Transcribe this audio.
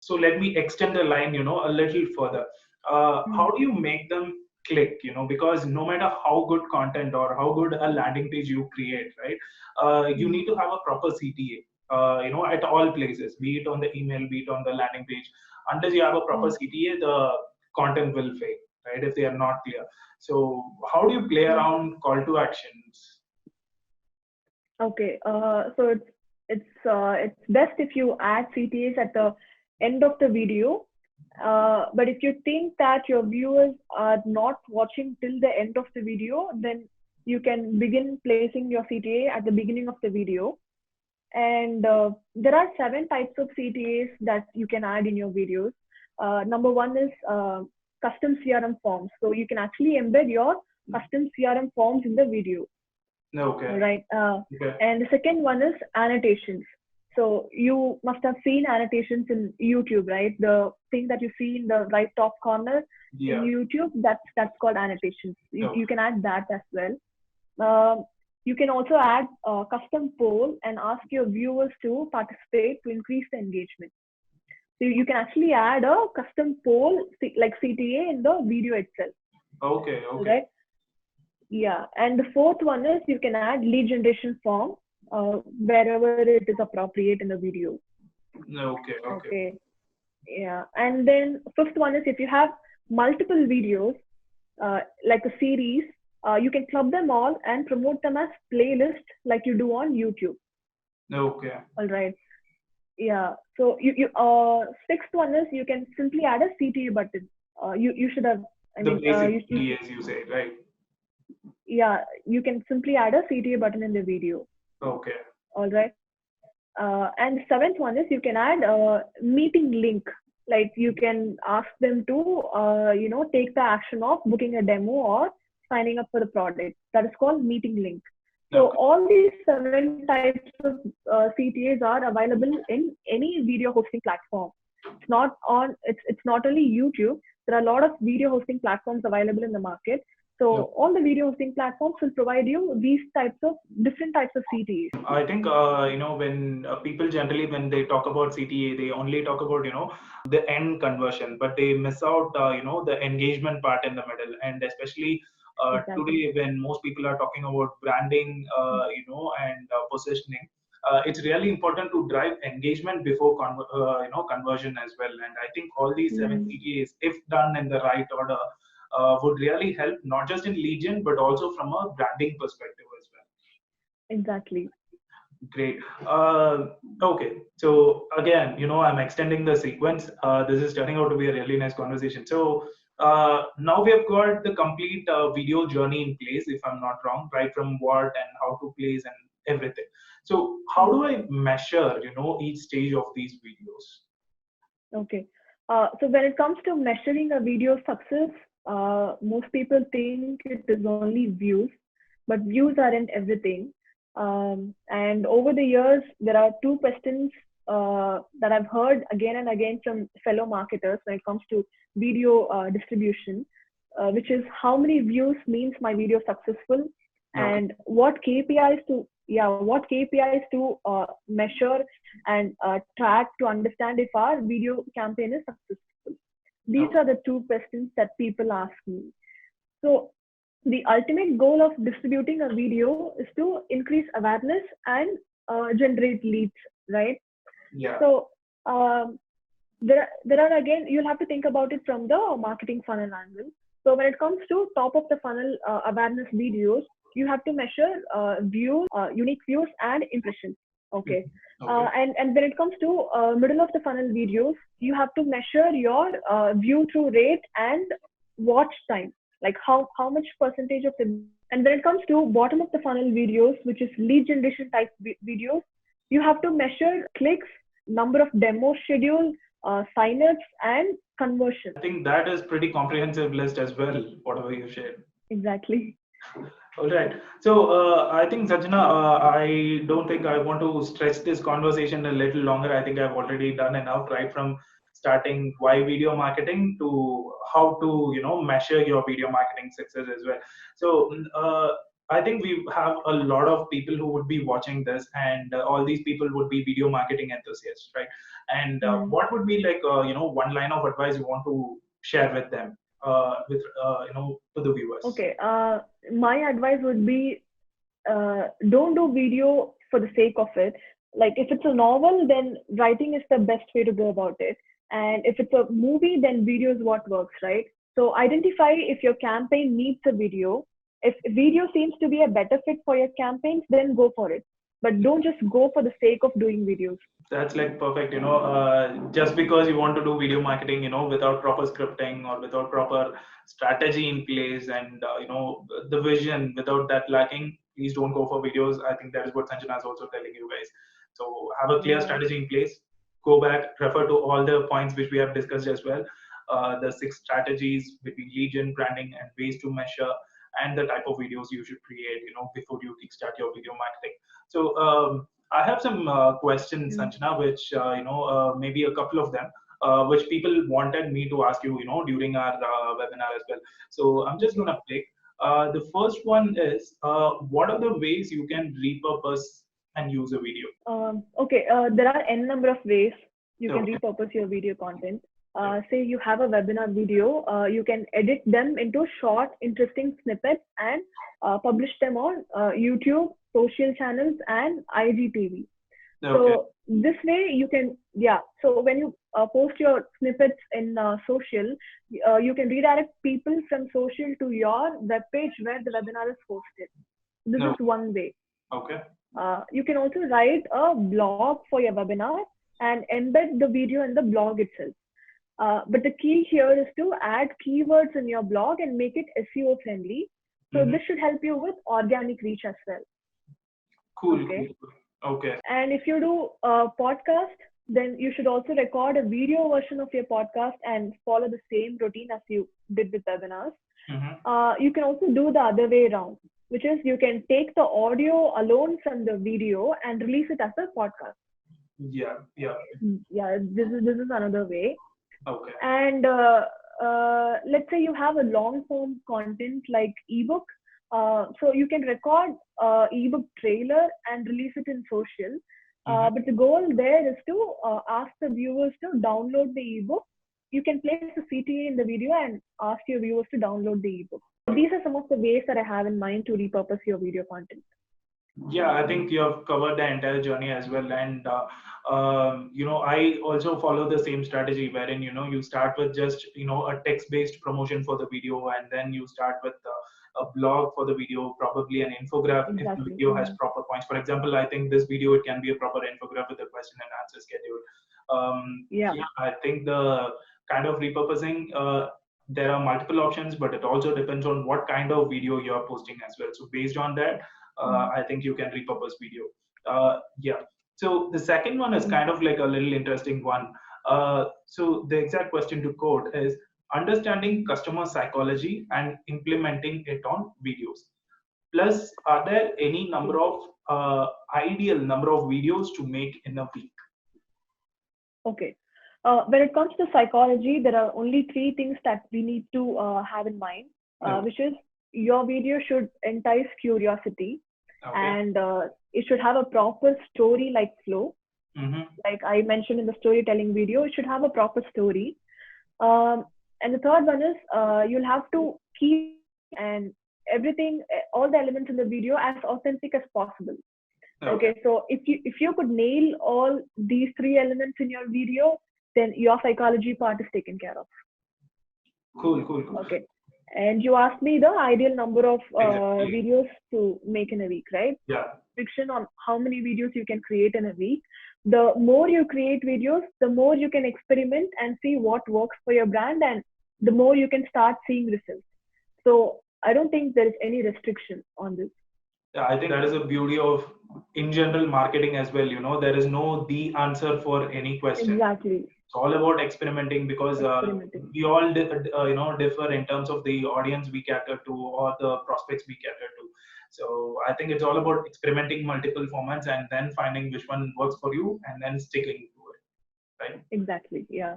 So let me extend the line, a little further. How do you make them click? Because no matter how good content or how good a landing page you create, right, you need to have a proper CTA, at all places, be it on the email, be it on the landing page. Unless you have a proper CTA, the content will fail, right, if they are not clear. So how do you play around call to actions? Okay, so it's best if you add CTAs at the end of the video. But if you think that your viewers are not watching till the end of the video, then you can begin placing your CTA at the beginning of the video. And there are 7 types of CTAs that you can add in your videos. Number 1 is custom CRM forms. So you can actually embed your custom CRM forms in the video. Okay. Right. Okay. And the second one is annotations. So you must have seen annotations in YouTube, right? The thing that you see in the right top corner in YouTube, that's called annotations. You can add that as well. You can also add a custom poll and ask your viewers to participate to increase the engagement. So you can actually add a custom poll like CTA in the video itself. Okay. Okay. Right? Yeah, and the fourth one is you can add lead generation form wherever it is appropriate in the video. Okay. Yeah, and then fifth one is if you have multiple videos, like a series, you can club them all and promote them as playlists like you do on YouTube. Okay. All right. Yeah. So sixth one is you can simply add a CTA button. You should have. Basic CTA, as you say, right? Yeah, you can simply add a CTA button in the video. Okay. All right. And the seventh one is you can add a meeting link. Like you can ask them to, take the action of booking a demo or signing up for the product. That is called meeting link. So all these 7 types of CTAs are available in any video hosting platform. It's not only YouTube. There are a lot of video hosting platforms available in the market. So all the video hosting platforms will provide you these different types of CTAs. I think, when people generally, when they talk about CTA, they only talk about, the end conversion, but they miss out, the engagement part in the middle. And especially today, when most people are talking about branding, and positioning, it's really important to drive engagement before conversion as well. And I think all these 7 CTAs, if done in the right order, would really help, not just in lead gen, but also from a branding perspective as well. Exactly. Great. Okay. So again, I'm extending the sequence. This is turning out to be a really nice conversation. So now we have got the complete video journey in place, if I'm not wrong, right from what and how to place and everything. So how do I measure, each stage of these videos? Okay. So when it comes to measuring a video success, most people think it is only views, but views aren't everything. And over the years, there are 2 questions that I've heard again and again from fellow marketers when it comes to video distribution, which is how many views means my video successful, and what KPIs to measure and track to understand if our video campaign is successful. These are the 2 questions that people ask me. So the ultimate goal of distributing a video is to increase awareness and generate leads, right? Yeah. So there are again, you'll have to think about it from the marketing funnel angle. So when it comes to top of the funnel awareness videos, you have to measure views, unique views and impressions. Okay. And when it comes to middle of the funnel videos, you have to measure your view through rate and watch time, like how much percentage of the. And when it comes to bottom of the funnel videos, which is lead generation type videos, you have to measure clicks, number of demo schedules, signups, and conversion. I think that is pretty comprehensive list as well, whatever you shared. Exactly. All right. So I think, Sanjana, I don't think I want to stretch this conversation a little longer. I think I've already done enough, right from starting why video marketing to how to, measure your video marketing success as well. So I think we have a lot of people who would be watching this, and all these people would be video marketing enthusiasts, right? And what would be like, one line of advice you want to share with them, to the viewers? Okay. My advice would be, don't do video for the sake of it. Like if it's a novel, then writing is the best way to go about it. And if it's a movie, then video is what works, right? So identify if your campaign needs a video. If video seems to be a better fit for your campaigns, then go for it. But don't just go for the sake of doing videos. That's like perfect. Just because you want to do video marketing, without proper scripting or without proper strategy in place, and the vision, without that lacking, please don't go for videos. I think that is what Sanjana is also telling you guys. So have a clear strategy in place. Go back, refer to all the points which we have discussed as well. The 6 strategies between lead gen, branding, and ways to measure, and the type of videos you should create, before you kickstart your video marketing. So I have some questions, Sanjana, which maybe a couple of them, which people wanted me to ask you, during our webinar as well. So I'm just gonna pick. The first one is, what are the ways you can repurpose and use a video? Okay, there are n number of ways you can repurpose your video content. Say you have a webinar video, you can edit them into short, interesting snippets and publish them on YouTube, social channels, and IGTV. So this way you can, so when you post your snippets in social, you can redirect people from social to your web page where the webinar is hosted. This is one way. Okay. You can also write a blog for your webinar and embed the video in the blog itself. But the key here is to add keywords in your blog and make it SEO friendly. So this should help you with organic reach as well. Cool. Okay. And if you do a podcast, then you should also record a video version of your podcast and follow the same routine as you did with webinars. You can also do the other way around, which is you can take the audio alone from the video and release it as a podcast. Yeah. This is another way. Okay. And let's say you have a long form content like ebook. So you can record ebook trailer and release it in social. But the goal there is to ask the viewers to download the ebook. You can place a CTA in the video and ask your viewers to download the ebook. These are some of the ways that I have in mind to repurpose your video content. Yeah, I think you have covered the entire journey as well. And, I also follow the same strategy wherein, you start with just, a text-based promotion for the video, and then you start with a blog for the video, probably an infographic if the video has proper points. For example, I think this video, it can be a proper infographic with a question and answer schedule. I think the kind of repurposing, there are multiple options, but it also depends on what kind of video you're posting as well. So based on that, I think you can repurpose video. So the second one is kind of like a little interesting one. So the exact question to quote is understanding customer psychology and implementing it on videos. Plus, are there any number of ideal number of videos to make in a week? Okay. When it comes to psychology, there are only 3 things that we need to have in mind, which is your video should entice curiosity, and it should have a proper story-like flow. Like I mentioned in the storytelling video, it should have a proper story. And the third one is you'll have to keep and everything, all the elements in the video as authentic as possible. Okay, so if you could nail all these 3 elements in your video, then your psychology part is taken care of. Cool. Okay. And you asked me the ideal number of videos to make in a week, right? Yeah. Restriction on how many videos you can create in a week. The more you create videos, the more you can experiment and see what works for your brand, and the more you can start seeing results. So I don't think there is any restriction on this. Yeah, I think that is the beauty of, in general, marketing as well. There is no the answer for any question. Exactly. It's all about experimenting, because we all differ in terms of the audience we cater to or the prospects we cater to. So I think it's all about experimenting multiple formats and then finding which one works for you and then sticking to it, right? Exactly. Yeah.